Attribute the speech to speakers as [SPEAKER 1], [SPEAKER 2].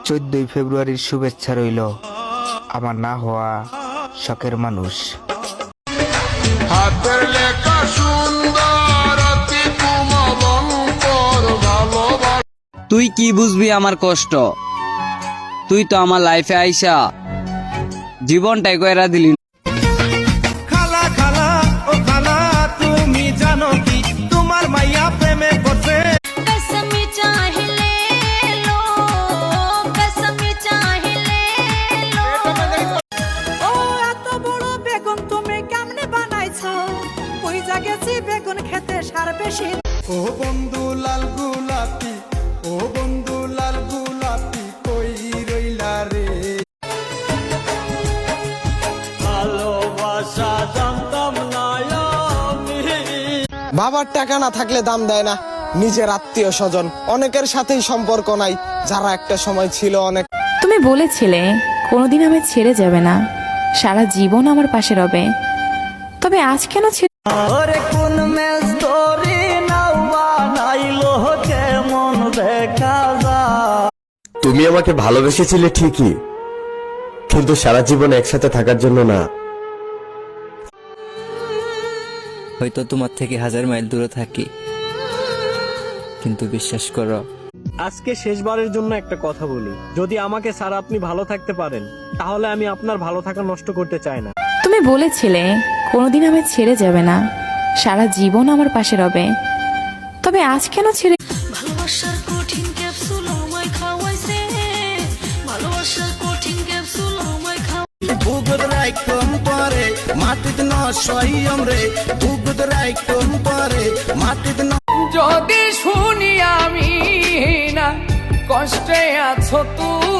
[SPEAKER 1] চোদ্দই ফেব্রুয়ারির শুভেচ্ছা রইল আমার না হওয়া শখের মানুষ।
[SPEAKER 2] হাতের লেখা সুন্দর অতি কোমলঙ্কর ভালোবাসা।
[SPEAKER 3] তুই কি বুঝবি আমার কষ্ট? তুই তো আমার লাইফে আইসা জীবনটাই কইরা দিলি।
[SPEAKER 4] খালা খালা ও খালা, তুমি জানো কি তোমার মাইয়া প্রেমে পড়ছে? ও বন্ধু লাল গোলাপি, ও বন্ধু লাল গোলাপি, কই রইলা রে? ভালোবাসা জানতাম না আমি। বাবার টাকা না থাকলে দাম দেয় না নিজের আত্মীয় স্বজন, অনেকের সাথেই সম্পর্ক নাই যারা একটা সময় ছিল অনেক।
[SPEAKER 5] তুমি বলেছিলে কোনোদিন আমি ছেড়ে যাবে না, সারা জীবন আমার পাশে রবে, তবে আজ কেন ছিল?
[SPEAKER 4] ওরে কোন মেজ ধরে নাও বানাইলো কেমন দেখা যায়।
[SPEAKER 6] তুমি আমাকে ভালোবেসেছিলে ঠিকই, কিন্তু সারা জীবন একসাথে থাকার জন্য না।
[SPEAKER 7] হয়তো তোমার থেকে 1000 মাইল দূরে থাকি, কিন্তু বিশ্বাস করো,
[SPEAKER 8] আজকে শেষবারের জন্য একটা কথা বলি, যদি আমাকে ছাড়া আপনি ভালো থাকতে পারেন তাহলে আমি আপনার ভালো থাকা নষ্ট করতে চাই না।
[SPEAKER 5] তুমি বলেছিলে কোনোদিন আমি ছেড়ে যাবে না, সারা জীবন আমার পাশে রবে, তবে আজ কেন ছেড়ে?
[SPEAKER 9] ভালোবাসার কঠিন ক্যাপসুল আমায় খাওয়াইছে, ভালোবাসার কঠিন ক্যাপসুল আমায় খাওয়াইছে।
[SPEAKER 4] বুগুদ রাইকম পরে মাটিত নশই আমরে, বুগুদ রাইকম পরে মাটিত ন।
[SPEAKER 10] যদি শুনি আমি না কষ্টে আছো তুই,